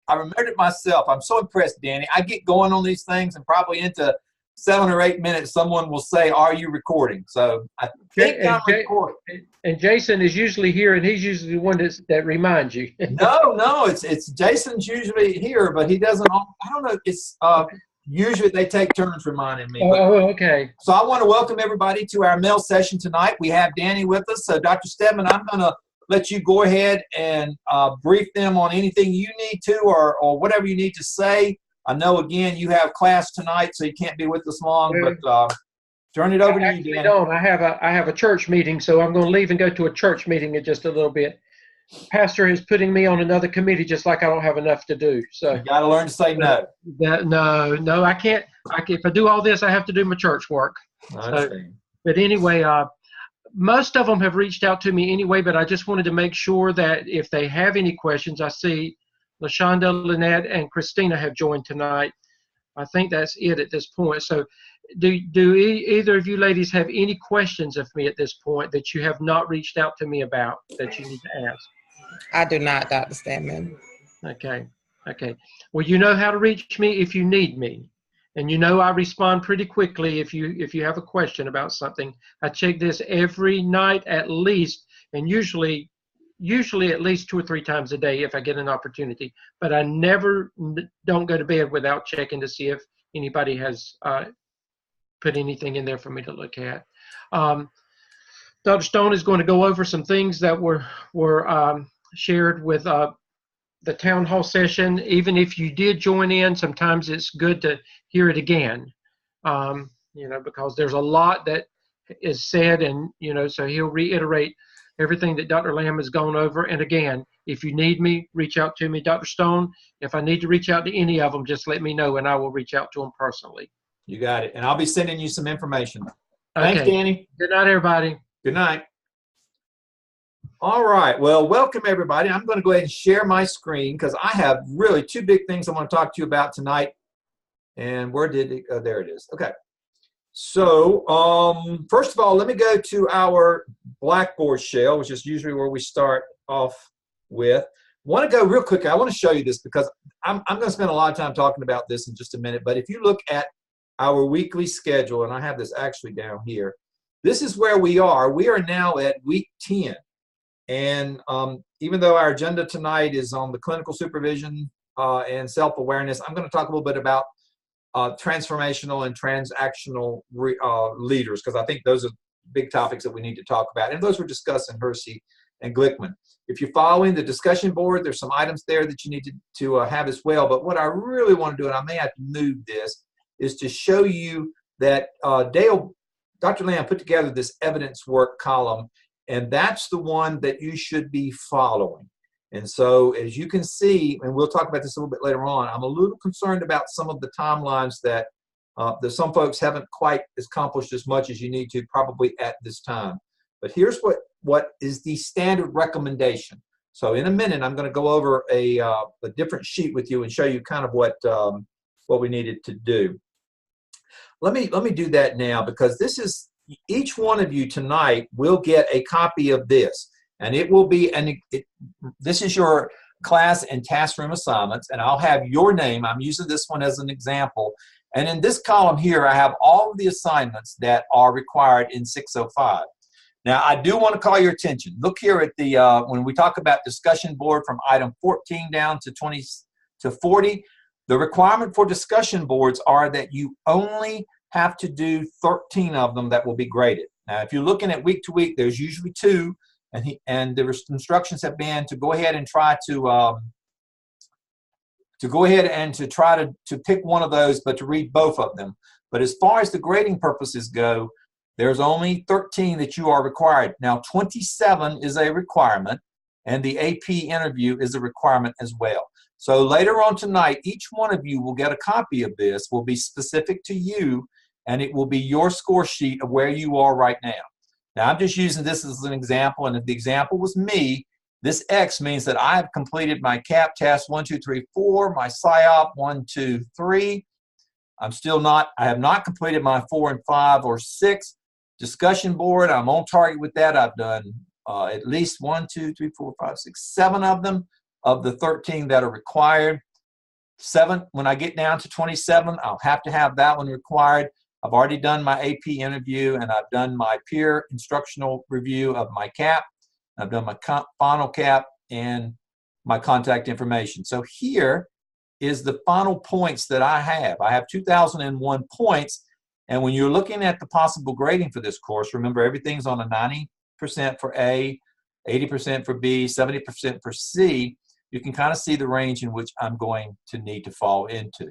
I remembered it myself. I'm so impressed, Danny. I get going on these things, and probably into 7 or 8 minutes, someone will say, "Are you recording?" So I think I'm recording. And Jason is usually here, and he's usually the one that reminds you. No, it's Jason's usually here, but he doesn't. I don't know. It's usually they take turns reminding me. Oh, okay. So I want to welcome everybody to our MELS session tonight. We have Danny with us. So Dr. Stedman, I'm going to let you go ahead and brief them on anything you need to, or whatever you need to say. I know, again, you have class tonight, so you can't be with us long, but turn it over to you, Danny. I have a church meeting, so I'm going to leave and go to a church meeting in just a little bit. Pastor is putting me on another committee, just like I don't have enough to do. So you got to learn to say no. No, I can't. If I do all this, I have to do my church work. But anyway, most of them have reached out to me anyway, but I just wanted to make sure that if they have any questions, I see LaShonda, Lynette, and Christina have joined tonight. I think that's it at this point. So do either of you ladies have any questions of me at this point that you have not reached out to me about that you need to ask? I do not, Dr. Stedman. Okay. Well, you know how to reach me if you need me. And you know I respond pretty quickly if you have a question about something. I check this every night at least, and usually at least 2 or 3 times a day if I get an opportunity. But I never don't go to bed without checking to see if anybody has put anything in there for me to look at. Dr. Stone is going to go over some things that were shared with the town hall session. Even if you did join in, sometimes it's good to hear it again, because there's a lot that is said, and so he'll reiterate everything that Dr. Lamb has gone over. And again, if you need me, reach out to me, Dr. Stone. If I need to reach out to any of them, just let me know, and I will reach out to them personally. You got it. And I'll be sending you some information. Okay. Thanks, Danny. Good night, everybody. Good night. All right. Well, welcome, everybody. I'm going to go ahead and share my screen because I have really 2 big things I want to talk to you about tonight. And where did it go? There it is. Okay. So first of all, let me go to our Blackboard shell, which is usually where we start off with. I want to go real quick. I want to show you this because I'm going to spend a lot of time talking about this in just a minute. But if you look at our weekly schedule, and I have this actually down here, this is where we are. We are now at week 10. And even though our agenda tonight is on the clinical supervision and self-awareness, I'm going to talk a little bit about transformational and transactional leaders, because I think those are big topics that we need to talk about. And those were discussed in Hersey and Glickman. If you're following the discussion board, there's some items there that you need to have as well. But what I really want to do, and I may have to move this, is to show you that Dr. Lamb put together this evidence work column, and that's the one that you should be following. And so, as you can see, and we'll talk about this a little bit later on, I'm a little concerned about some of the timelines that some folks haven't quite accomplished as much as you need to probably at this time. But here's what is the standard recommendation. So in a minute, I'm going to go over a different sheet with you and show you kind of what we needed to do. Let me do that now, because this is, each one of you tonight will get a copy of this. And it will be, this is your class and task room assignments, and I'll have your name. I'm using this one as an example. And in this column here, I have all of the assignments that are required in 605. Now, I do want to call your attention. Look here at the, when we talk about discussion board from item 14 down to 20 to 40, the requirement for discussion boards are that you only have to do 13 of them that will be graded. Now, if you're looking at week to week, there's usually 2. And the instructions have been to go ahead and try to pick one of those, but to read both of them. But as far as the grading purposes go, there's only 13 that you are required. Now, 27 is a requirement, and the AP interview is a requirement as well. So later on tonight, each one of you will get a copy of this, will be specific to you, and it will be your score sheet of where you are right now. Now, I'm just using this as an example, and if the example was me, this X means that I have completed my CAP task 1, 2, 3, 4, my PSYOP 1, 2, 3. I have not completed my 4 and 5 or 6. Discussion board, I'm on target with that. I've done at least 1, 2, 3, 4, 5, 6, 7 of them, of the 13 that are required. when I get down to 27, I'll have to have that one required. I've already done my AP interview, and I've done my peer instructional review of my CAP. I've done my final CAP and my contact information. So here is the final points that I have. I have 2,001 points. And when you're looking at the possible grading for this course, remember everything's on a 90% for A, 80% for B, 70% for C. You can kind of see the range in which I'm going to need to fall into.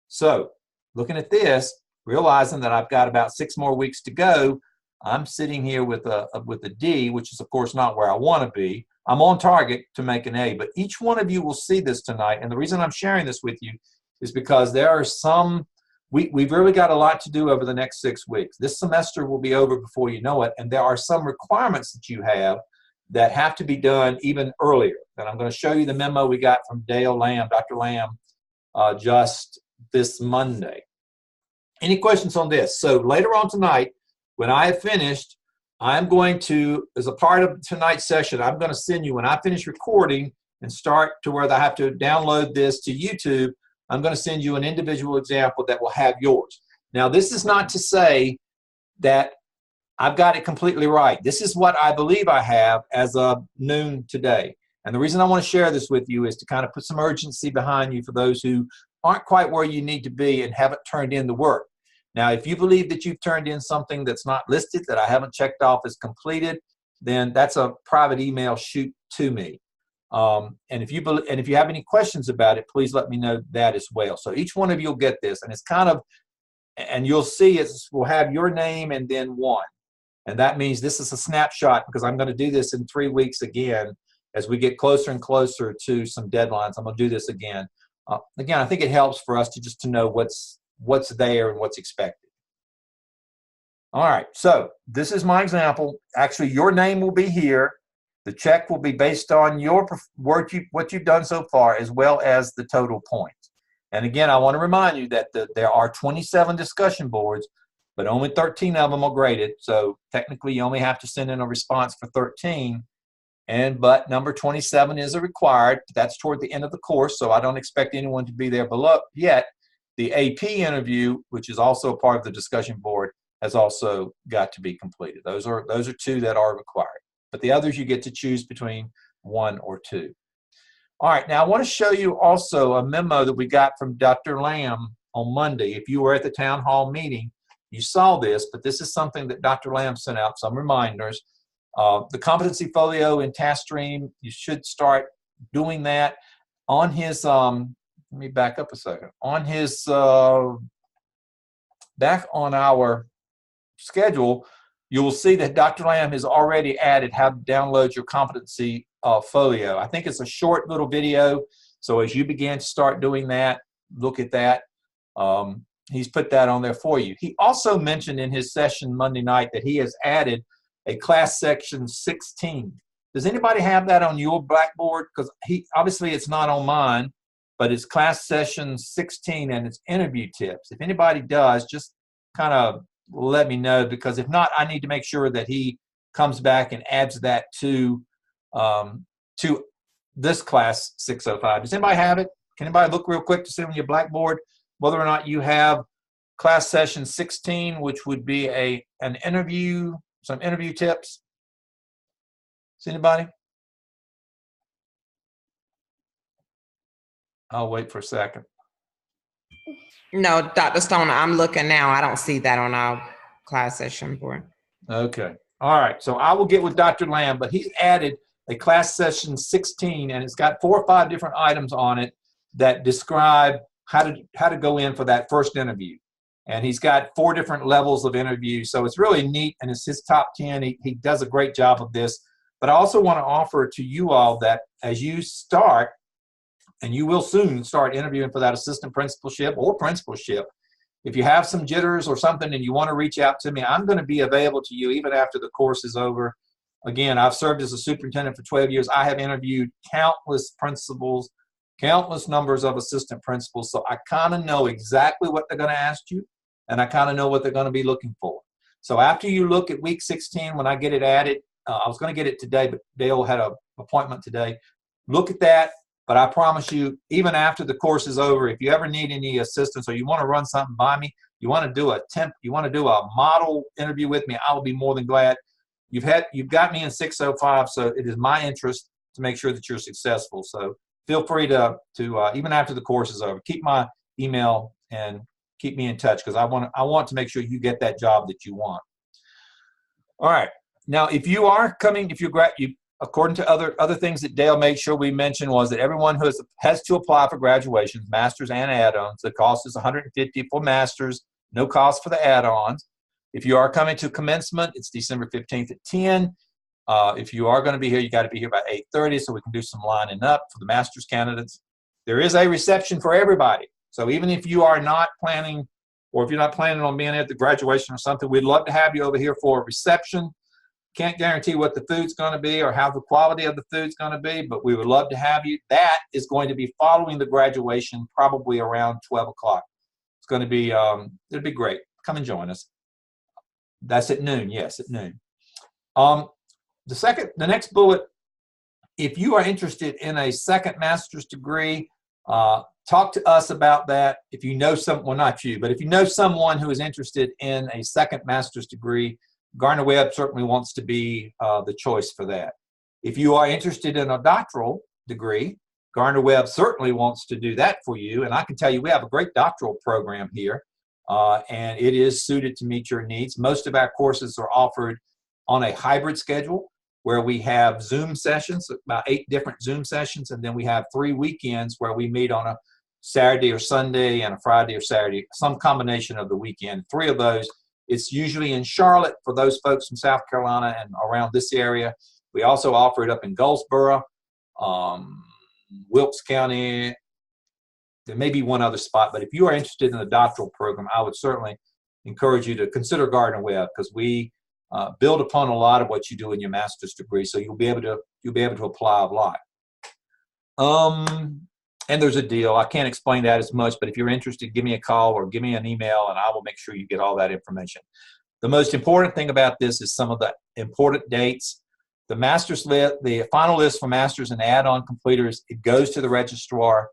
So looking at this, realizing that I've got about 6 more weeks to go, I'm sitting here with a D, which is of course not where I want to be. I'm on target to make an A, but each one of you will see this tonight. And the reason I'm sharing this with you is because there are some, we've really got a lot to do over the next 6 weeks. This semester will be over before you know it, and there are some requirements that you have that have to be done even earlier. And I'm going to show you the memo we got from Dr. Lamb, just this Monday. Any questions on this? So later on tonight, when I have finished, I'm going to, as a part of tonight's session, I'm going to send you, when I finish recording and start to where I have to download this to YouTube, I'm going to send you an individual example that will have yours. Now, this is not to say that I've got it completely right. This is what I believe I have as of noon today. And the reason I want to share this with you is to kind of put some urgency behind you for those who aren't quite where you need to be and haven't turned in the work. Now, if you believe that you've turned in something that's not listed, that I haven't checked off as completed, then that's a private email shoot to me. And if you have any questions about it, please let me know that as well. So each one of you will get this, and it's kind of, and you'll see it will have your name and then 1. And that means this is a snapshot, because I'm going to do this in 3 weeks again as we get closer and closer to some deadlines. I'm going to do this again. Again, I think it helps for us to know what's there and what's expected. All right, so this is my example. Actually, your name will be here. The check will be based on your work, what you've done so far, as well as the total points. And again, I want to remind you that there are 27 discussion boards, but only 13 of them are graded. So technically, you only have to send in a response for 13. But number 27 is a required. That's toward the end of the course, so I don't expect anyone to be there below yet. The AP interview, which is also a part of the discussion board, has also got to be completed. Those are 2 that are required. But the others you get to choose between 1 or 2. All right, now I want to show you also a memo that we got from Dr. Lamb on Monday. If you were at the town hall meeting, you saw this, but this is something that Dr. Lamb sent out, some reminders. The competency folio in task stream, you should start doing that. On his, let me back up a second. On his, back on our schedule, you will see that Dr. Lamb has already added how to download your competency folio. I think it's a short little video. So as you begin to start doing that, look at that. He's put that on there for you. He also mentioned in his session Monday night that he has added a class section 16. Does anybody have that on your Blackboard? Because obviously it's not on mine, but it's class session 16 and it's interview tips. If anybody does, just kind of let me know, because if not, I need to make sure that he comes back and adds that to this class 605. Does anybody have it? Can anybody look real quick to see on your Blackboard whether or not you have class session 16, which would be an interview, some interview tips? Is anybody? I'll wait for a second. No, Dr. Stone, I'm looking now. I don't see that on our class session board. Okay. All right. So I will get with Dr. Lamb, but he's added a class session 16, and it's got 4 or 5 different items on it that describe how to go in for that first interview. And he's got 4 different levels of interview. So it's really neat, and it's his top 10. He does a great job of this. But I also want to offer to you all that as you start, and you will soon start interviewing for that assistant principalship or principalship, if you have some jitters or something and you want to reach out to me, I'm going to be available to you even after the course is over. Again, I've served as a superintendent for 12 years. I have interviewed countless principals, countless numbers of assistant principals, so I kind of know exactly what they're going to ask you, and I kind of know what they're going to be looking for. So after you look at week 16, when I get it added, I was going to get it today, but Dale had an appointment today. Look at that. But I promise you, even after the course is over, if you ever need any assistance or you want to run something by me, you want to do a model interview with me, I will be more than glad. You've got me in 605, so it is my interest to make sure that you're successful. So feel free to even after the course is over, keep my email and keep me in touch, because I want to make sure you get that job that you want. All right. Now, if you are coming, according to other things that Dale made sure we mentioned, was that everyone who has to apply for graduations, masters and add-ons. The cost is $150 for masters, no cost for the add-ons. If you are coming to commencement, it's December 15th at 10. If you are going to be here, you got to be here by 8:30 so we can do some lining up for the master's candidates. There is a reception for everybody. So even if you are not planning, or if you're not planning on being at the graduation or something, we'd love to have you over here for a reception. Can't guarantee what the food's going to be or how the quality of the food's going to be, but we would love to have you. That is going to be following the graduation, probably around 12 o'clock. It's going to be, it'll be great. Come and join us. That's at noon. Yes, at noon. The next bullet, if you are interested in a second master's degree, talk to us about that. If you know well, not you, but if you know someone who is interested in a second master's degree, Gardner-Webb certainly wants to be the choice for that. If you are interested in a doctoral degree, Gardner-Webb certainly wants to do that for you. And I can tell you, we have a great doctoral program here, and it is suited to meet your needs. Most of our courses are offered on a hybrid schedule, where we have Zoom sessions, about 8 different Zoom sessions, and then we have 3 weekends where we meet on a Saturday or Sunday and a Friday or Saturday, some combination of the weekend. 3 of those. It's usually in Charlotte for those folks from South Carolina and around this area. We also offer it up in Goldsboro, Wilkes County. There may be one other spot, but if you are interested in the doctoral program, I would certainly encourage you to consider Gardner-Webb, because we build upon a lot of what you do in your master's degree, so you'll be able to apply a lot. And there's a deal. I can't explain that as much, but if you're interested, give me a call or give me an email, and I will make sure you get all that information. The most important thing about this is some of the important dates. The master's list, the final list for masters and add-on completers, it goes to the registrar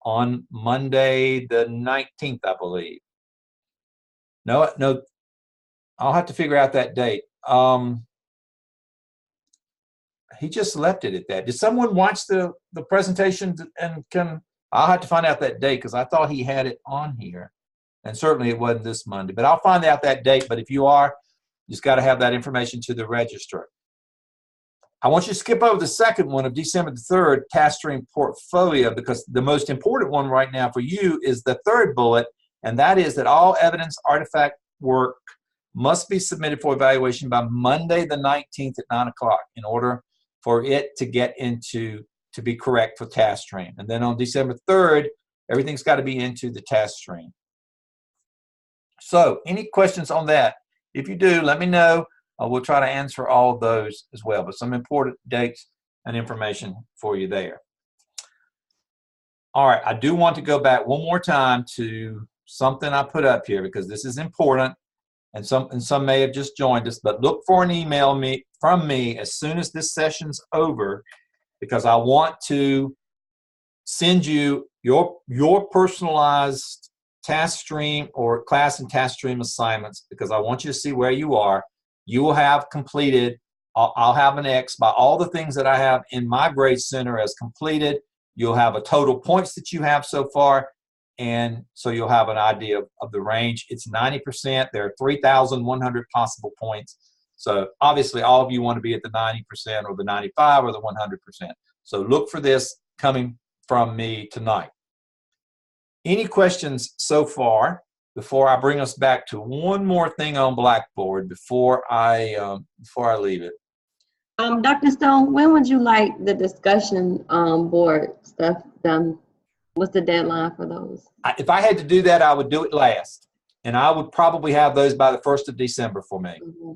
on Monday the 19th, I believe. No, I'll have to figure out that date. He just left it at that. Did someone watch the presentation and I'll have to find out that date, because I thought he had it on here. And certainly it wasn't this Monday, but I'll find out that date. But if you are, you just got to have that information to the registrar. I want you to skip over the second one of December the 3rd, task stream portfolio, because the most important one right now for you is the third bullet, and that is that all evidence artifact work must be submitted for evaluation by Monday the 19th at 9 o'clock in order for it to get to be correct for task stream. And then on December 3rd, everything's got to be into the task stream. So any questions on that? If you do, let me know. We'll try to answer all of those as well, but some important dates and information for you there. All right, I do want to go back one more time to something I put up here, because this is important. And some may have just joined us, but look for an email from me as soon as this session's over, because I want to send you your personalized task stream or class and task stream assignments, because I want you to see where you are. You will have completed, I'll have an X by all the things that I have in my grade center as completed. You'll have a total points that you have so far, and so you'll have an idea of the range. It's 90%. There are 3,100 possible points. So obviously all of you want to be at the 90% or the 95 or the 100%. So look for this coming from me tonight. Any questions so far before I bring us back to one more thing on Blackboard before I leave it? Dr. Stone, when would you like the discussion board stuff done? What's the deadline for those? If I had to do that, I would do it last. And I would probably have those by the 1st of December for me. Mm-hmm.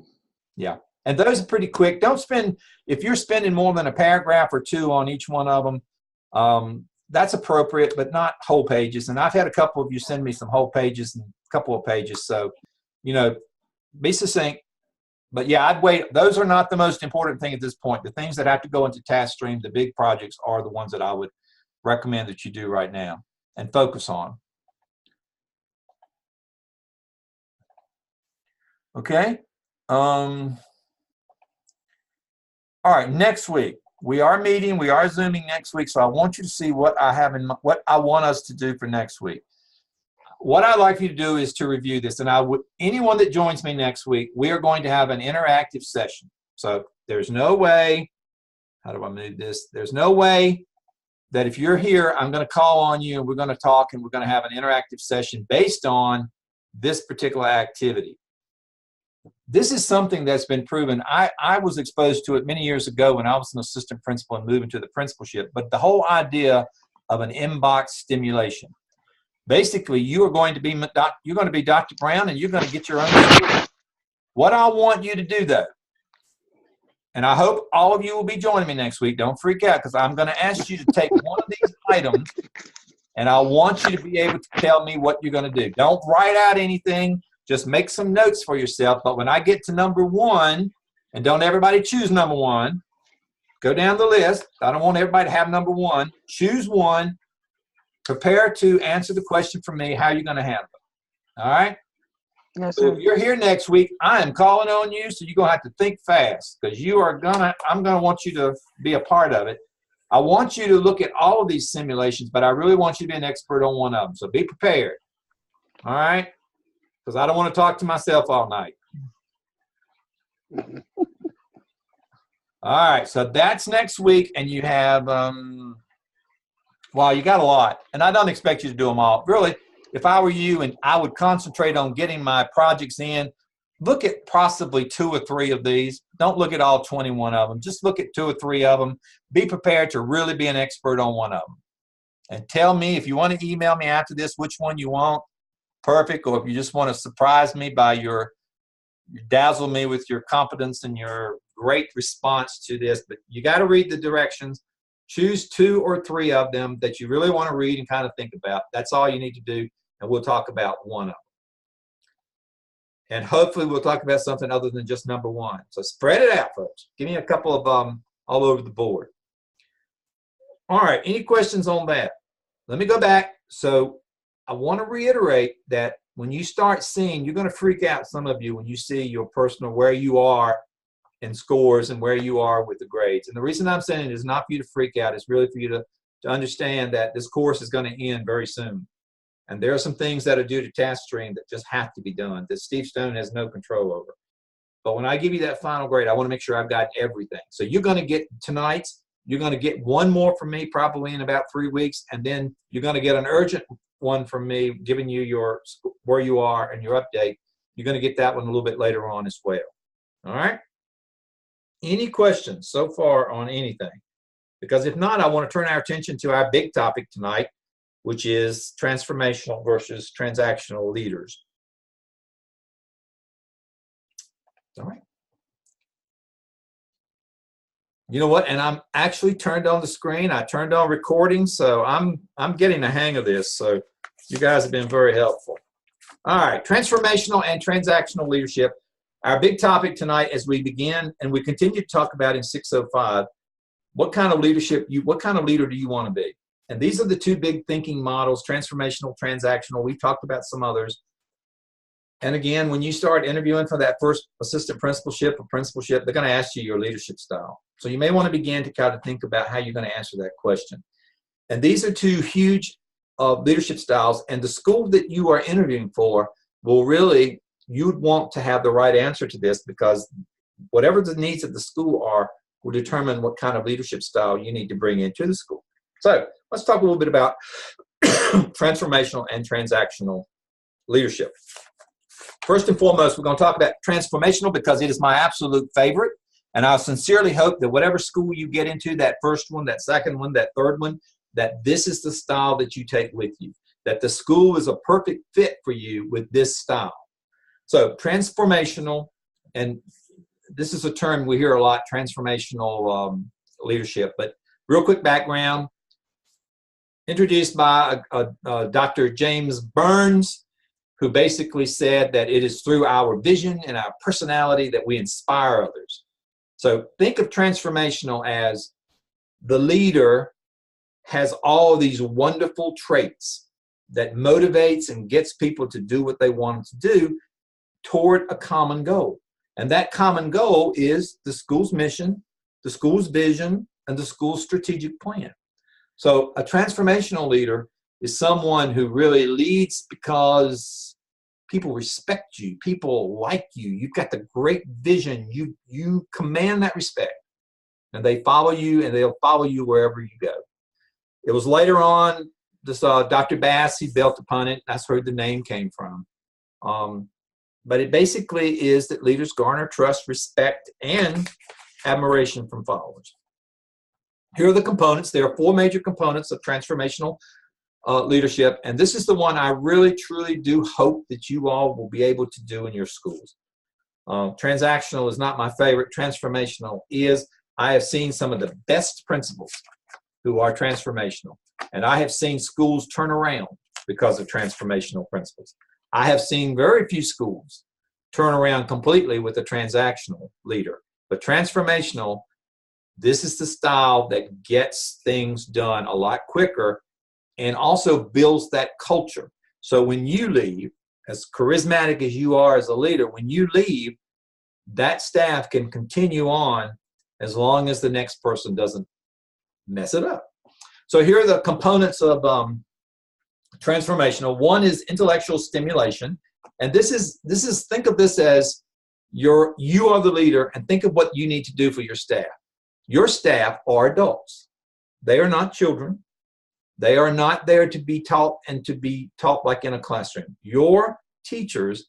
Yeah. And those are pretty quick. If you're spending more than a paragraph or 2 on each one of them, that's appropriate, but not whole pages. And I've had a couple of you send me some whole pages and a couple of pages. So, be succinct. But yeah, I'd wait. Those are not the most important thing at this point. The things that have to go into task stream, the big projects, are the ones that I would recommend that you do right now and focus on. Okay. All right, next week. We are meeting, we are Zooming next week, so I want you to see what I have in what I want us to do for next week. What I'd like you to do is to review this, and anyone that joins me next week, we are going to have an interactive session. So there's no way, how do I move this? There's no way that if you're here, I'm going to call on you and we're going to talk and we're going to have an interactive session based on this particular activity. This is something that's been proven. I was exposed to it many years ago when I was an assistant principal and moving to the principalship, but the whole idea of an inbox stimulation. Basically, you're going to be Dr. Brown and you're going to get your own school. What I want you to do though, and I hope all of you will be joining me next week. Don't freak out because I'm going to ask you to take one of these items and I want you to be able to tell me what you're going to do. Don't write out anything. Just make some notes for yourself. But when I get to number 1, and don't everybody choose number 1, go down the list. I don't want everybody to have number 1. Choose one. Prepare to answer the question from me, how you're going to handle it. All right? Yes, So sir. if you're here next week, I am calling on you, so you're going to have to think fast because I'm going to want you to be a part of it. I want you to look at all of these simulations, but I really want you to be an expert on one of them. So be prepared. All right? Because I don't want to talk to myself all night. All right, so that's next week, and you have, well, you got a lot, and I don't expect you to do them all. Really, if I were you, and I would concentrate on getting my projects in, look at possibly 2 or 3 of these. Don't look at all 21 of them. Just look at 2 or 3 of them. Be prepared to really be an expert on one of them. And tell me, if you want to email me after this, which one you want. Perfect. Or if you just want to surprise me by dazzle me with your competence and your great response to this. But you got to read the directions. Choose 2 or 3 of them that you really want to read and kind of think about. That's all you need to do. And we'll talk about one of them. And hopefully we'll talk about something other than just number 1. So spread it out, folks. Give me a couple of all over the board. All right. Any questions on that? Let me go back. So I want to reiterate that when you start seeing, you're going to freak out, some of you, when you see your personal, where you are in scores and where you are with the grades. And the reason I'm saying it is not for you to freak out. It's really for you to understand that this course is going to end very soon. And there are some things that are due to task stream that just have to be done, that Steve Stone has no control over. But when I give you that final grade, I want to make sure I've got everything. So you're going to get tonight's, you're going to get one more from me probably in about 3 weeks, and then you're going to get an urgent one from me giving you where you are and your update. You're going to get that one a little bit later on as well. All right? Any questions so far on anything? Because if not, I want to turn our attention to our big topic tonight, which is transformational versus transactional leaders. All right. You know what? And I'm actually turned on the screen. I turned on recording, so I'm getting the hang of this. So you guys have been very helpful. All right, transformational and transactional leadership. Our big topic tonight as we begin and we continue to talk about in 605, what kind of leader do you want to be? And these are the 2 big thinking models, transformational, transactional. We've talked about some others. And again, when you start interviewing for that first assistant principalship or principalship, they're going to ask you your leadership style. So you may want to begin to kind of think about how you're going to answer that question. And these are 2 huge leadership styles. And the school that you are interviewing for will really, you'd want to have the right answer to this, because whatever the needs of the school are will determine what kind of leadership style you need to bring into the school. So let's talk a little bit about transformational and transactional leadership. First and foremost, we're going to talk about transformational because it is my absolute favorite. And I sincerely hope that whatever school you get into, that first one, that second one, that third one, that this is the style that you take with you, that the school is a perfect fit for you with this style. So transformational, and this is a term we hear a lot, transformational leadership. But real quick background, introduced by Dr. James Burns, who basically said that it is through our vision and our personality that we inspire others. So think of transformational as the leader has all these wonderful traits that motivates and gets people to do what they want to do toward a common goal. And that common goal is the school's mission, the school's vision, and the school's strategic plan. So a transformational leader is someone who really leads because people respect you, people like you, you've got the great vision, you command that respect, and they follow you, and they'll follow you wherever you go. It was later on, this Dr. Bass, he built upon it. That's where the name came from. But it basically is that leaders garner trust, respect, and admiration from followers. Here are the components. There are 4 major components of transformational leadership, and this is the one I really, truly do hope that you all will be able to do in your schools. Transactional is not my favorite. Transformational is. I have seen some of the best principals who are transformational, and I have seen schools turn around because of transformational principles. I have seen very few schools turn around completely with a transactional leader. But transformational, this is the style that gets things done a lot quicker and also builds that culture. So when you leave, as charismatic as you are as a leader, when you leave, that staff can continue on as long as the next person doesn't mess it up. So here are the components of transformational. One is intellectual stimulation, and this is think of this as you are the leader, and think of what you need to do for your staff. Your staff are adults. They are not children. They are not there to be taught and to be taught like in a classroom. Your teachers,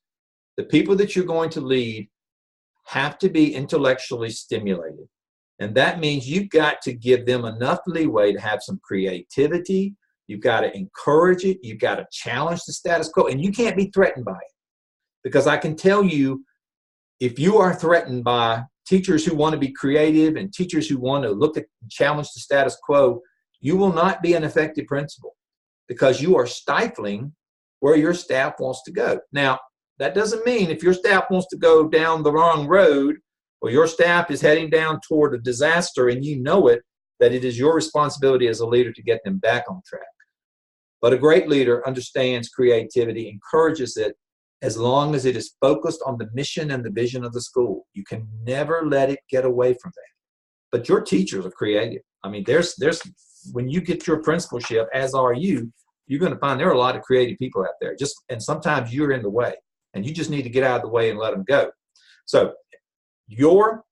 the people that you're going to lead, have to be intellectually stimulated. And that means you've got to give them enough leeway to have some creativity. You've got to encourage it. You've got to challenge the status quo. And you can't be threatened by it. Because I can tell you, if you are threatened by teachers who want to be creative and teachers who want to look at and challenge the status quo, you will not be an effective principal, because you are stifling where your staff wants to go. Now, that doesn't mean if your staff wants to go down the wrong road, or your staff is heading down toward a disaster and you know it, that it is your responsibility as a leader to get them back on track. But a great leader understands creativity, encourages it, as long as it is focused on the mission and the vision of the school. You can never let it get away from that. But your teachers are creative. I mean, there's when you get your principalship, as are you, you're going to find there are a lot of creative people out there. And sometimes you're in the way, and you just need to get out of the way and let them go. So your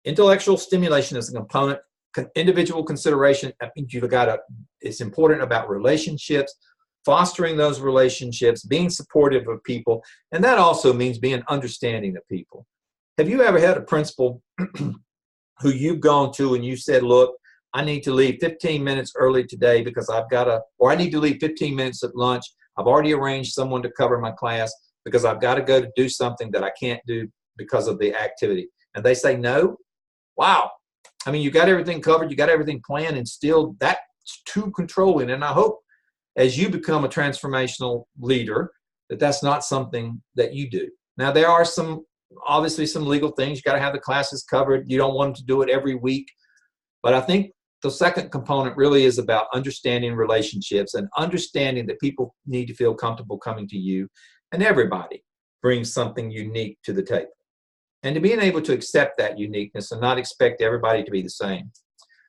intellectual stimulation is a component. Individual consideration, I think it's important about relationships, fostering those relationships, being supportive of people, and that also means being understanding of people. Have you ever had a principal who you've gone to and you said, look, I need to leave 15 minutes early today because or I need to leave 15 minutes at lunch. I've already arranged someone to cover my class because I've got to go to do something that I can't do because of the activity. And they say no? Wow. I mean, you got everything covered, you got everything planned, and still that's too controlling. And I hope as you become a transformational leader, that's not something that you do. Now, there are obviously some legal things. You got to have the classes covered. You don't want them to do it every week. But I think the second component really is about understanding relationships and understanding that people need to feel comfortable coming to you, and everybody brings something unique to the table. And to being able to accept that uniqueness and not expect everybody to be the same.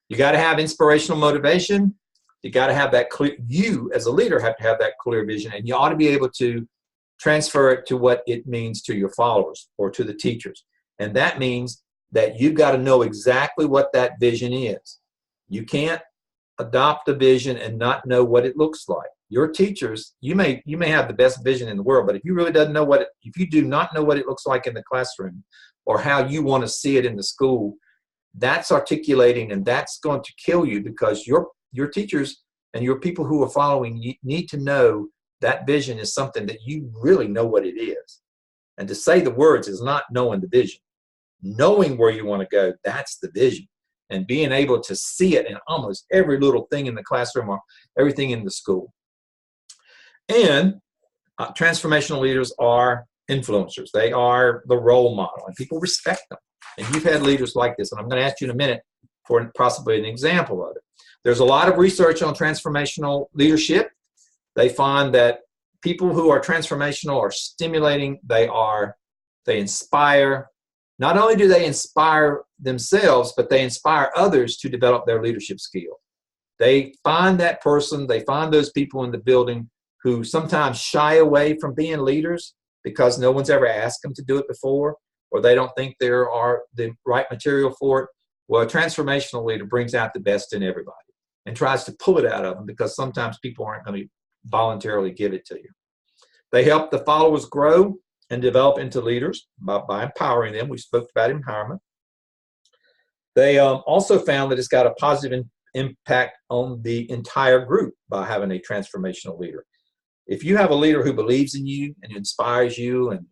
You got to have inspirational motivation. You got to have that clear, you as a leader have to have that clear vision, and you ought to be able to transfer it to what it means to your followers or to the teachers. And that means that you've got to know exactly what that vision is. You can't adopt a vision and not know what it looks like. Your teachers, you may have the best vision in the world, but if you really if you do not know what it looks like in the classroom or how you want to see it in the school, that's articulating, and that's going to kill you, because your teachers and your people who are following you need to know that vision is something that you really know what it is. And to say the words is not knowing the vision. Knowing where you want to go, that's the vision. And being able to see it in almost every little thing in the classroom or everything in the school. And transformational leaders are influencers. They are the role model, and people respect them. And you've had leaders like this, and I'm going to ask you in a minute for possibly an example of it. There's a lot of research on transformational leadership. They find that people who are transformational are stimulating, they inspire. Not only do they inspire themselves, but they inspire others to develop their leadership skill. They find that person, they find those people in the building who sometimes shy away from being leaders because no one's ever asked them to do it before, or they don't think there are the right material for it. Well, a transformational leader brings out the best in everybody and tries to pull it out of them, because sometimes people aren't going to voluntarily give it to you. They help the followers grow and develop into leaders by empowering them. We spoke about empowerment. They also found that it's got a positive impact on the entire group by having a transformational leader. If you have a leader who believes in you and inspires you and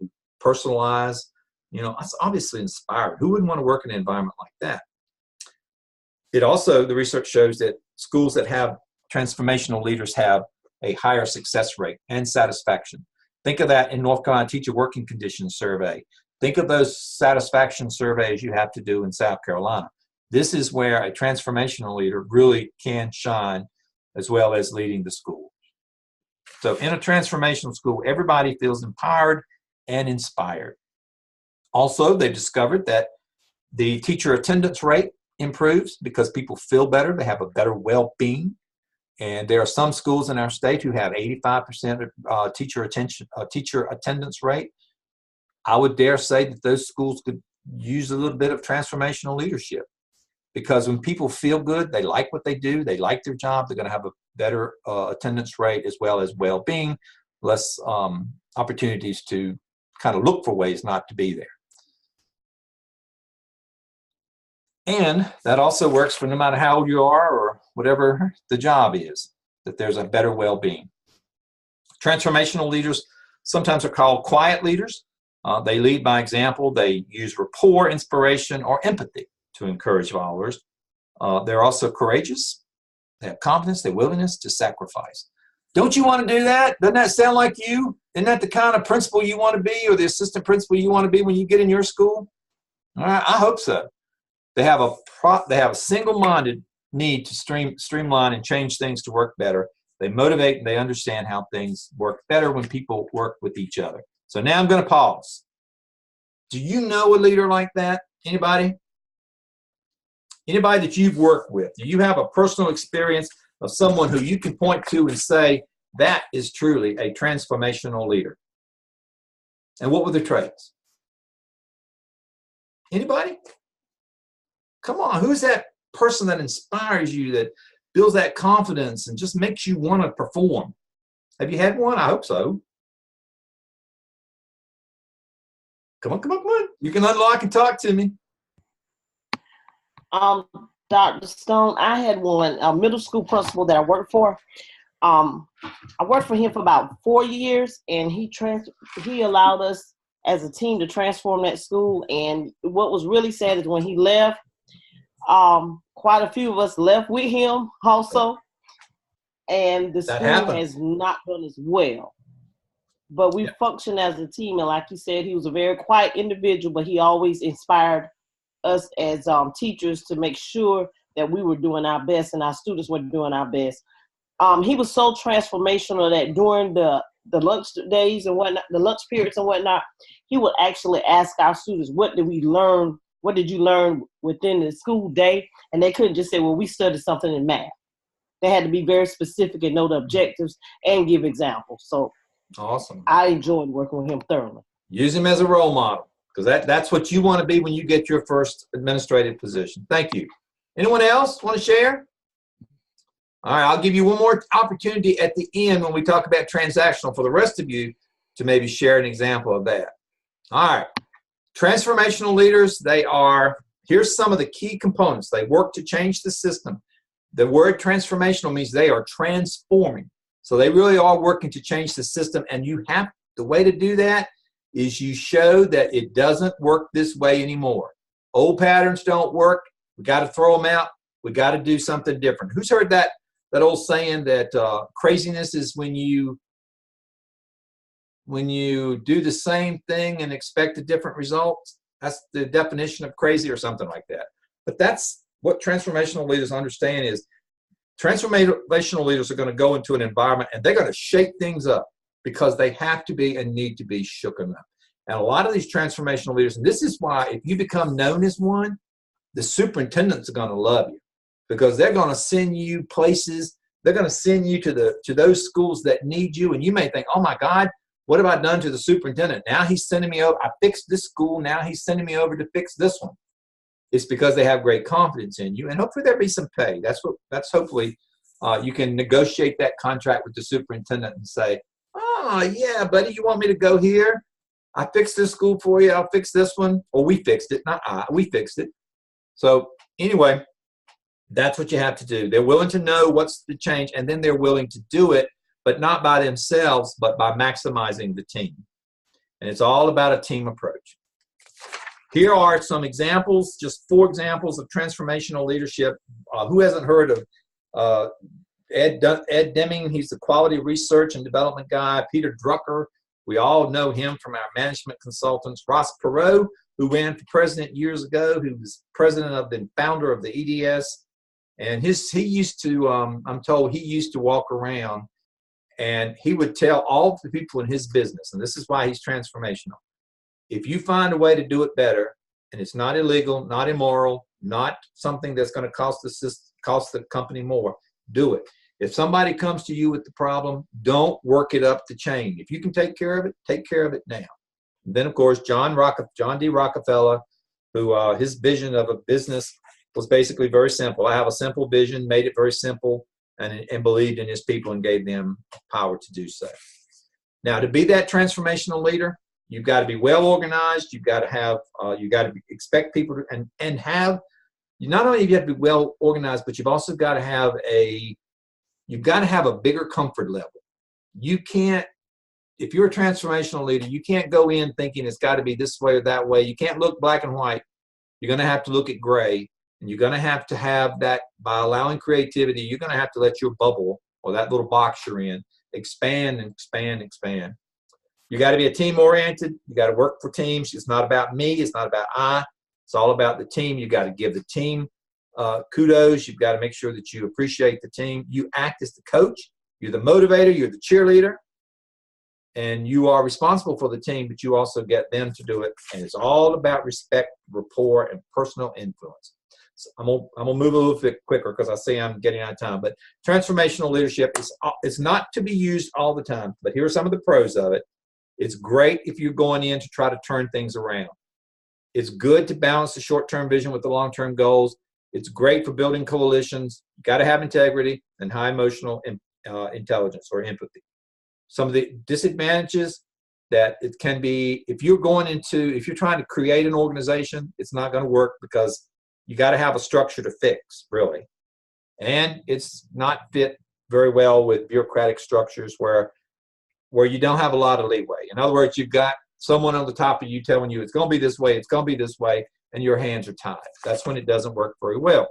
personalize, that's obviously inspiring. Who wouldn't want to work in an environment like that? It also, the research shows that schools that have transformational leaders have a higher success rate and satisfaction. Think of that in North Carolina Teacher Working Conditions Survey. Think of those satisfaction surveys you have to do in South Carolina. This is where a transformational leader really can shine, as well as leading the school. So in a transformational school, everybody feels empowered and inspired. Also, they discovered that the teacher attendance rate improves because people feel better, they have a better well-being. And there are some schools in our state who have 85% teacher attendance rate. I would dare say that those schools could use a little bit of transformational leadership, because when people feel good, they like what they do, they like their job, they're going to have a better attendance rate, as well as well-being, less opportunities to kind of look for ways not to be there. And that also works for no matter how old you are or whatever the job is, that there's a better well-being. Transformational leaders sometimes are called quiet leaders. They lead by example. They use rapport, inspiration, or empathy to encourage followers. They're also courageous. They have confidence, their willingness to sacrifice. Don't you want to do that? Doesn't that sound like you? Isn't that the kind of principal you want to be, or the assistant principal you want to be when you get in your school? All right, I hope so. They have a single-minded need to streamline and change things to work better. They motivate and they understand how things work better when people work with each other. So now I'm going to pause. Do you know a leader like that? Anybody? Anybody that you've worked with? Do you have a personal experience of someone who you can point to and say, that is truly a transformational leader? And what were their traits? Anybody? Come on, who's that person that inspires you, that builds that confidence and just makes you want to perform? Have you had one? I hope so. Come on, come on, come on. You can unlock and talk to me. Dr. Stone, I had one, a middle school principal that I worked for. I worked for him for about 4 years, and he allowed us as a team to transform that school. And what was really sad is when he left, quite a few of us left with him also, and the school has not done as well. But we function as a team, and like you said, he was a very quiet individual, but he always inspired us as teachers to make sure that we were doing our best and our students were doing our best. He was so transformational that during the lunch days and whatnot, the lunch periods and whatnot, he would actually ask our students, what did we learn? What did you learn within the school day? And they couldn't just say, well, we studied something in math. They had to be very specific and know the objectives and give examples. So awesome. I enjoyed working with him thoroughly. Use him as a role model, because that's what you want to be when you get your first administrative position. Thank you. Anyone else want to share? All right, I'll give you one more opportunity at the end when we talk about transactional for the rest of you to maybe share an example of that. All right. Transformational leaders, here's some of the key components. They work to change the system. The word transformational means they are transforming. So they really are working to change the system, and the way to do that is you show that it doesn't work this way anymore. Old patterns don't work. We got to throw them out. We got to do something different. Who's heard that old saying that craziness is when you do the same thing and expect a different result? That's the definition of crazy, or something like that. But that's what transformational leaders understand is transformational leaders are going to go into an environment and they're going to shake things up because they have to be and need to be shooken up. And a lot of these transformational leaders, and this is why if you become known as one, the superintendents are going to love you because they're going to send you places. They're going to send you to those schools that need you. And you may think, oh my God, what have I done to the superintendent? Now he's sending me over. I fixed this school. Now he's sending me over to fix this one. It's because they have great confidence in you. And hopefully there'll be some pay. That's hopefully you can negotiate that contract with the superintendent and say, oh yeah, buddy, you want me to go here? I fixed this school for you. I'll fix this one. Or we fixed it. Not I, we fixed it. So anyway, that's what you have to do. They're willing to know what's the change, and then they're willing to do it, but not by themselves, but by maximizing the team. And it's all about a team approach. Here are some examples, just 4 examples of transformational leadership. Who hasn't heard of Ed Deming? He's the quality research and development guy. Peter Drucker, we all know him from our management consultants. Ross Perot, who ran for president years ago, who was president of the founder of the EDS. And he used to, I'm told, he used to walk around and he would tell all the people in his business, and this is why he's transformational. If you find a way to do it better, and it's not illegal, not immoral, not something that's going to cost the company more, do it. If somebody comes to you with the problem, don't work it up the chain. If you can take care of it, take care of it now. And then, of course, John D. Rockefeller, who his vision of a business was basically very simple. I have a simple vision, made it very simple, and believed in his people and gave them power to do so. Now, to be that transformational leader, you've got to be well organized. You've got to have, expect people to, and have, not only do you have to be well organized, but you've also got to have a bigger comfort level. You can't, if you're a transformational leader, you can't go in thinking it's got to be this way or that way. You can't look black and white. You're going to have to look at gray. And you're going to have that, by allowing creativity, you're going to have to let your bubble, or that little box you're in, expand and expand and expand. You got to be a team oriented. You got to work for teams. It's not about me. It's not about I. It's all about the team. You got to give the team kudos. You've got to make sure that you appreciate the team. You act as the coach. You're the motivator. You're the cheerleader. And you are responsible for the team, but you also get them to do it. And it's all about respect, rapport, and personal influence. I'm gonna move a little bit quicker because I see I'm getting out of time. But transformational leadership is not to be used all the time. But here are some of the pros of it. It's great if you're going in to try to turn things around. It's good to balance the short-term vision with the long-term goals. It's great for building coalitions. You got to have integrity and high emotional intelligence or empathy. Some of the disadvantages that it can be, if you're trying to create an organization, it's not going to work because you got to have a structure to fix, really. And it's not fit very well with bureaucratic structures where you don't have a lot of leeway. In other words, you've got someone on the top of you telling you it's going to be this way, it's going to be this way, and your hands are tied. That's when it doesn't work very well.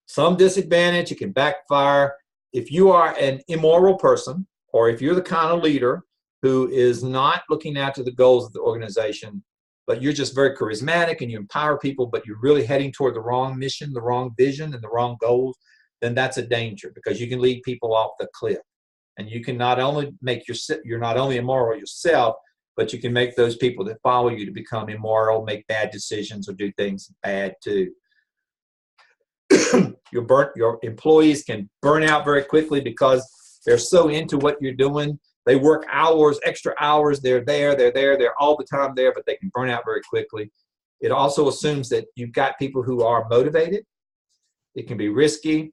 Some disadvantage, it can backfire. If you are an immoral person, or if you're the kind of leader who is not looking after the goals of the organization, but you're just very charismatic and you empower people, but you're really heading toward the wrong mission, the wrong vision, and the wrong goals, then that's a danger because you can lead people off the cliff. And you can not only you're not only immoral yourself, but you can make those people that follow you to become immoral, make bad decisions, or do things bad too. Your employees can burn out very quickly because they're so into what you're doing. They work hours, extra hours. They're all the time there, but they can burn out very quickly. It also assumes that you've got people who are motivated. It can be risky.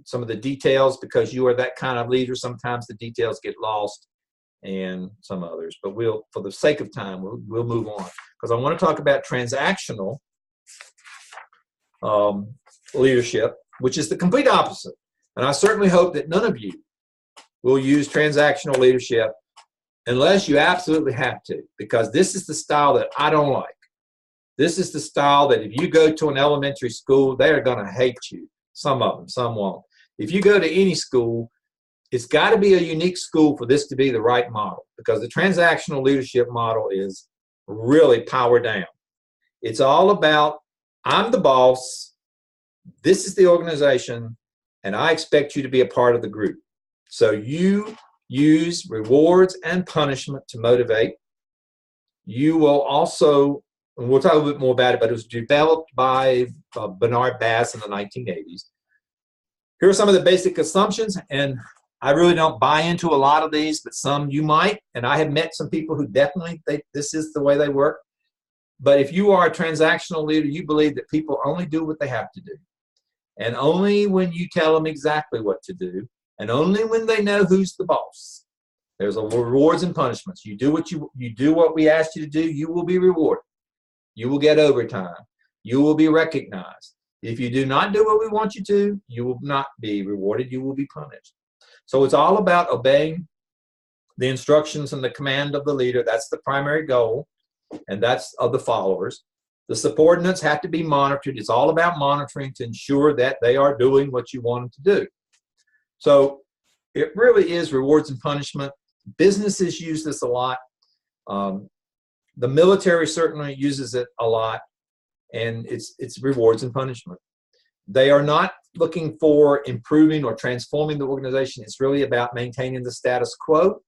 Some of the details, because you are that kind of leader, sometimes the details get lost and some others. But for the sake of time, we'll move on because I want to talk about transactional leadership, which is the complete opposite. And I certainly hope that none of you will use transactional leadership unless you absolutely have to, because this is the style that I don't like. This is the style that if you go to an elementary school, they are going to hate you. Some of them, some won't. If you go to any school, it's got to be a unique school for this to be the right model, because the transactional leadership model is really power down. It's all about I'm the boss. This is the organization, and I expect you to be a part of the group. So you use rewards and punishment to motivate. You will also, and we'll talk a bit more about it, but it was developed by Bernard Bass in the 1980s. Here are some of the basic assumptions, and I really don't buy into a lot of these, but some you might, and I have met some people who definitely think this is the way they work. But if you are a transactional leader, you believe that people only do what they have to do. And only when you tell them exactly what to do, and only when they know who's the boss. There's a rewards and punishments. You do what we asked you to do, you will be rewarded. You will get overtime. You will be recognized. If you do not do what we want you to, you will not be rewarded. You will be punished. So it's all about obeying the instructions and the command of the leader. That's the primary goal, and that's of the followers. The subordinates have to be monitored. It's all about monitoring to ensure that they are doing what you want them to do. So it really is rewards and punishment. Businesses use this a lot. The military certainly uses it a lot, and it's rewards and punishment. They are not looking for improving or transforming the organization. It's really about maintaining the status quo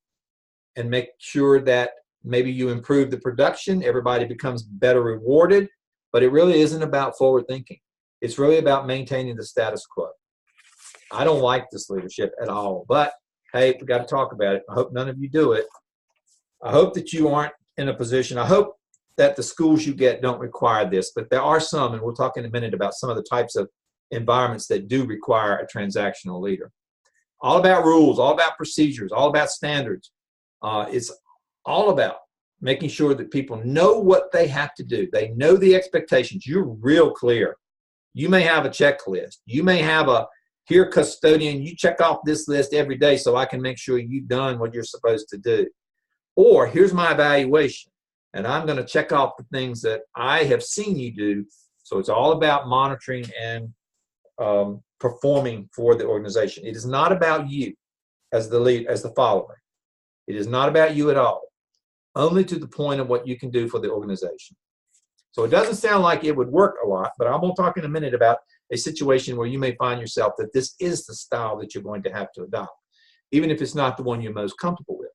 and make sure that maybe you improve the production, everybody becomes better rewarded, but it really isn't about forward thinking. It's really about maintaining the status quo. I don't like this leadership at all, but hey, we got to talk about it. I hope none of you do it. I hope that you aren't in a position, I hope that the schools you get don't require this, but there are some, and we'll talk in a minute about some of the types of environments that do require a transactional leader. All about rules, all about procedures, all about standards. It's all about making sure that people know what they have to do. They know the expectations. You're real clear. You may have a checklist. You may have a, here, custodian, you check off this list every day so I can make sure you've done what you're supposed to do. Or here's my evaluation, and I'm going to check off the things that I have seen you do. So it's all about monitoring and performing for the organization. It is not about you as the lead, as the follower. It is not about you at all, only to the point of what you can do for the organization. So it doesn't sound like it would work a lot, but I'm going to talk in a minute about a situation where you may find yourself that this is the style that you're going to have to adopt, even if it's not the one you're most comfortable with.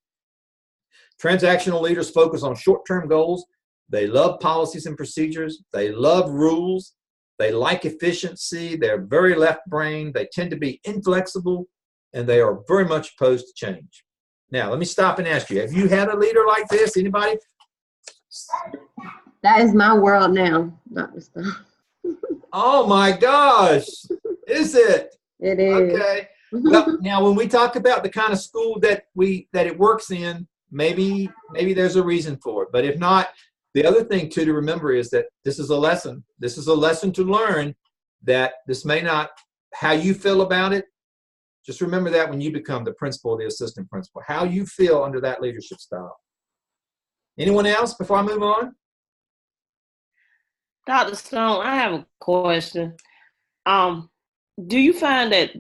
Transactional leaders focus on short-term goals. They love policies and procedures. They love rules. They like efficiency. They're very left-brained. They tend to be inflexible, and they are very much opposed to change. Now, let me stop and ask you, have you had a leader like this? Anybody? That is my world now, Dr. Stone. Oh my gosh, is it? It is. Okay. Well, now when we talk about the kind of school that it works in, maybe there's a reason for it. But if not, the other thing too to remember is that this is a lesson. This is a lesson to learn that this may not, how you feel about it, just remember that when you become the principal or the assistant principal, how you feel under that leadership style. Anyone else before I move on? Dr. Stone, I have a question. Do you find that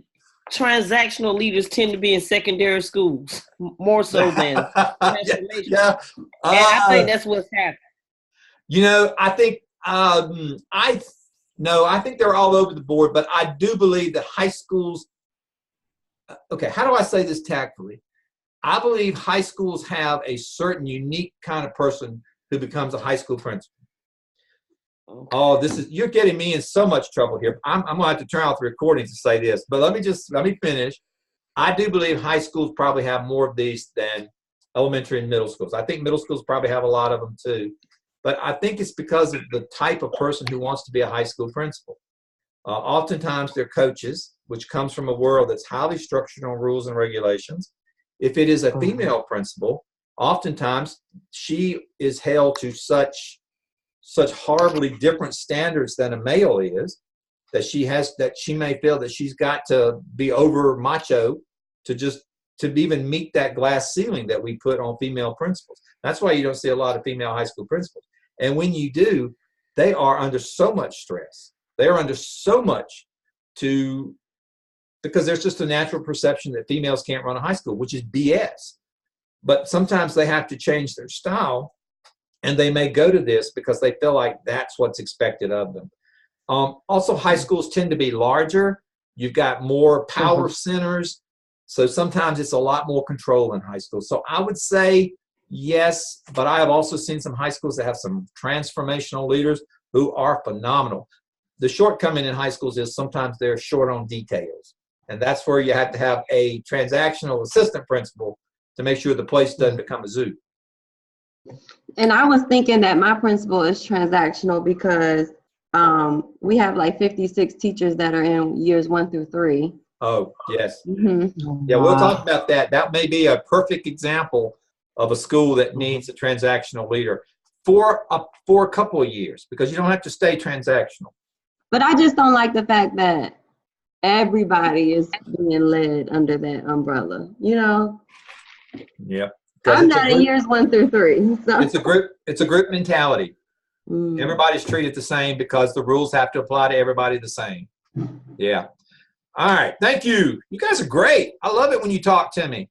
transactional leaders tend to be in secondary schools more so than transformation? Yeah. And I think that's what's happening. You know, I think I think they're all over the board, but I do believe that high schools. Okay, how do I say this tactfully? I believe high schools have a certain unique kind of person who becomes a high school principal. Oh, you're getting me in so much trouble here. I'm going to have to turn off the recording to say this, but let me finish. I do believe high schools probably have more of these than elementary and middle schools. I think middle schools probably have a lot of them too, but I think it's because of the type of person who wants to be a high school principal. Oftentimes they're coaches, which comes from a world that's highly structured on rules and regulations. If it is a female principal, oftentimes she is held to such horribly different standards than a male is, that she may feel that she's got to be over macho to even meet that glass ceiling that we put on female principals. That's why you don't see a lot of female high school principals. And when you do, they are under so much stress. They're under so much because there's just a natural perception that females can't run a high school, which is BS. But sometimes they have to change their style, and they may go to this because they feel like that's what's expected of them. Also, high schools tend to be larger. You've got more power centers. So sometimes it's a lot more control in high school. So I would say yes, but I have also seen some high schools that have some transformational leaders who are phenomenal. The shortcoming in high schools is sometimes they're short on details. And that's where you have to have a transactional assistant principal to make sure the place doesn't become a zoo. And I was thinking that my principal is transactional because we have like 56 teachers that are in years 1 through 3. Oh, yes. Mm-hmm. Yeah, we'll talk about that. That may be a perfect example of a school that needs a transactional leader for a couple of years, because you don't have to stay transactional. But I just don't like the fact that everybody is being led under that umbrella, you know? Yeah. I'm not in years 1 through 3. So. It's a group mentality. Mm. Everybody's treated the same because the rules have to apply to everybody the same. Yeah. All right. Thank you. You guys are great. I love it when you talk to me.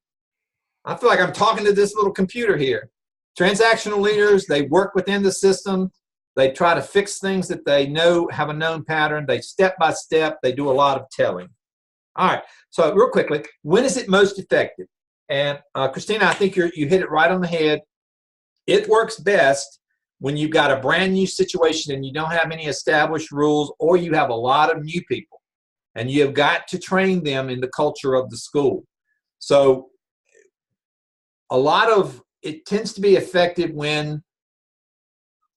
I feel like I'm talking to this little computer here. Transactional leaders, they work within the system. They try to fix things that they know have a known pattern. They step by step, they do a lot of telling. All right. So real quickly, when is it most effective? And Christina, I think you hit it right on the head. It works best when you've got a brand new situation and you don't have any established rules, or you have a lot of new people and you have got to train them in the culture of the school. So it tends to be effective when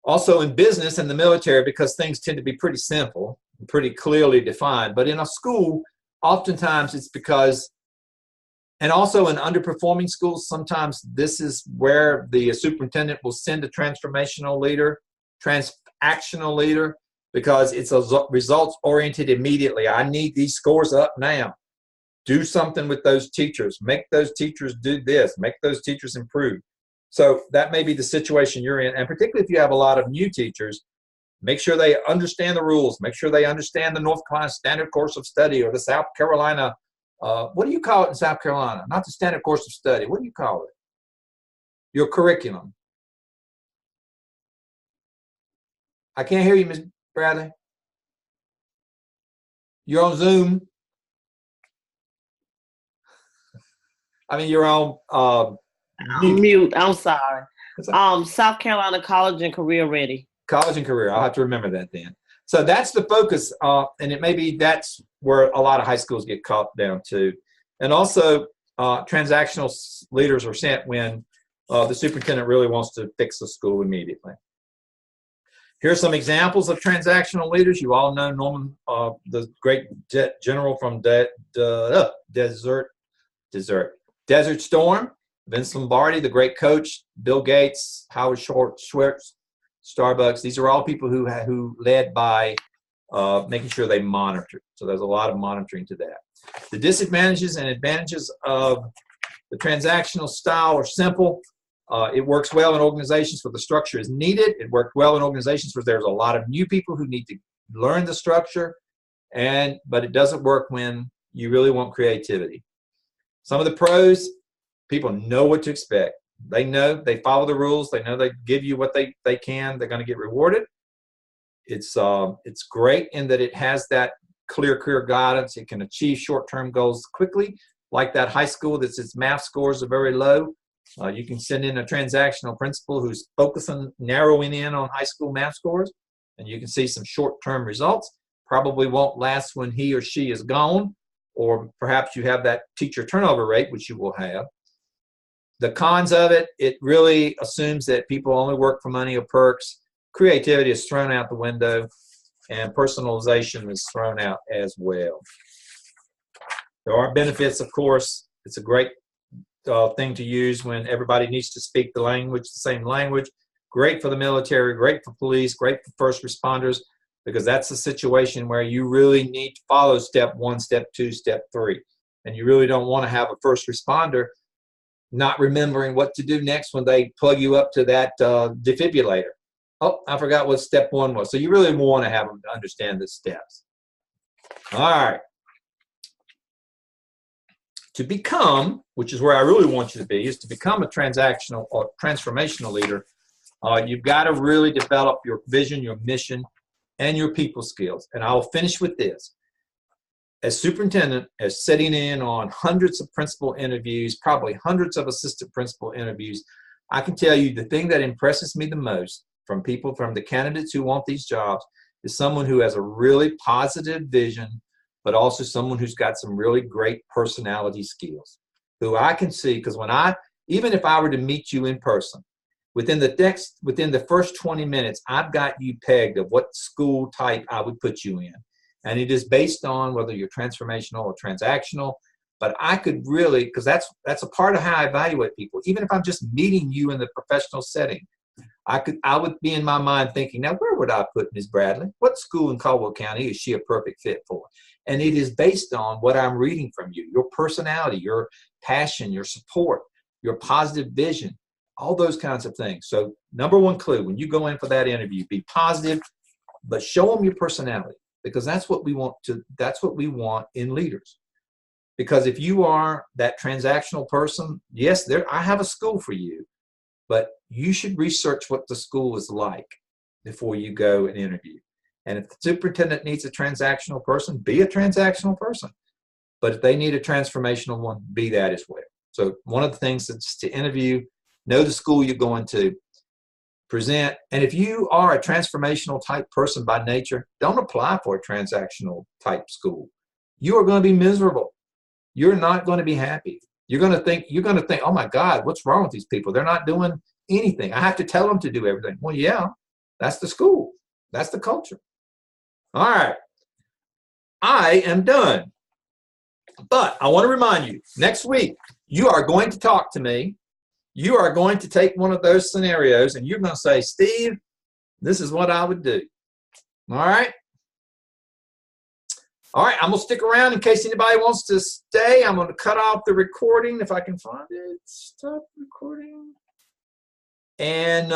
also in business and the military, because things tend to be pretty simple, pretty clearly defined. But in a school, oftentimes it's because, and also in underperforming schools, sometimes this is where the superintendent will send a transformational leader, transactional leader, because it's a results-oriented immediately. I need these scores up now. Do something with those teachers. Make those teachers do this. Make those teachers improve. So that may be the situation you're in. And particularly if you have a lot of new teachers, make sure they understand the rules. Make sure they understand the North Carolina Standard Course of Study, or the South Carolina, what do you call it in South Carolina? Not the Standard Course of Study. What do you call it? Your curriculum. I can't hear you, Ms. Bradley. You're on Zoom. I mean, you're on mute. I'm sorry. South Carolina College and Career Ready. College and Career. I'll have to remember that then. So that's the focus, and it may be that's where a lot of high schools get caught down to. And also, transactional leaders are sent when the superintendent really wants to fix the school immediately. Here are some examples of transactional leaders. You all know Norman, the great general from Desert Storm, Vince Lombardi, the great coach, Bill Gates, Howard Schwartz, Starbucks. These are all people who led by making sure they monitored. So there's a lot of monitoring to that. The disadvantages and advantages of the transactional style are simple. It works well in organizations where the structure is needed. It worked well in organizations where there's a lot of new people who need to learn the structure, but it doesn't work when you really want creativity. Some of the pros, people know what to expect. They know, they follow the rules. They know they give you what they can. They're going to get rewarded. It's great in that it has that clear guidance. It can achieve short-term goals quickly, like that high school that its math scores are very low. You can send in a transactional principal who's focusing, narrowing in on high school math scores, and you can see some short-term results. Probably won't last when he or she is gone, or perhaps you have that teacher turnover rate, which you will have. The cons of it, it really assumes that people only work for money or perks. Creativity is thrown out the window, and personalization is thrown out as well. There are benefits, of course. It's a great thing to use when everybody needs to speak the language, the same language. Great for the military, great for police, great for first responders, because that's a situation where you really need to follow step 1, step 2, step 3. And you really don't want to have a first responder not remembering what to do next when they plug you up to that defibrillator. Oh, I forgot what step 1 was. So you really want to have them understand the steps. All right. To become, which is where I really want you to be, is to become a transactional or transformational leader. You've got to really develop your vision, your mission, and your people skills. And I'll finish with this. As superintendent, as sitting in on hundreds of principal interviews, probably hundreds of assistant principal interviews, I can tell you the thing that impresses me the most from people, from the candidates who want these jobs, is someone who has a really positive vision, but also someone who's got some really great personality skills, who I can see, because even if I were to meet you in person, within the first 20 minutes, I've got you pegged of what school type I would put you in. And it is based on whether you're transformational or transactional. But I could really, because that's a part of how I evaluate people. Even if I'm just meeting you in the professional setting, I would be in my mind thinking, now where would I put Ms. Bradley? What school in Caldwell County is she a perfect fit for? And it is based on what I'm reading from you, your personality, your passion, your support, your positive vision, all those kinds of things. So number one clue, when you go in for that interview, be positive, but show them your personality, because that's what we want in leaders. Because if you are that transactional person, yes, I have a school for you, but you should research what the school is like before you go and interview. And if the superintendent needs a transactional person, be a transactional person. But if they need a transformational one, be that as well. So one of the things is to interview, know the school you're going to, present. And if you are a transformational type person by nature, don't apply for a transactional type school. You are going to be miserable. You're not going to be happy. You're going to think, oh my God, what's wrong with these people? They're not doing anything. I have to tell them to do everything. Well, yeah, that's the school. That's the culture. All right. I am done. But I want to remind you, next week, you are going to talk to me. You are going to take one of those scenarios and you're going to say, Steve, this is what I would do. All right. All right. I'm going to stick around in case anybody wants to stay. I'm going to cut off the recording if I can find it. Stop recording. And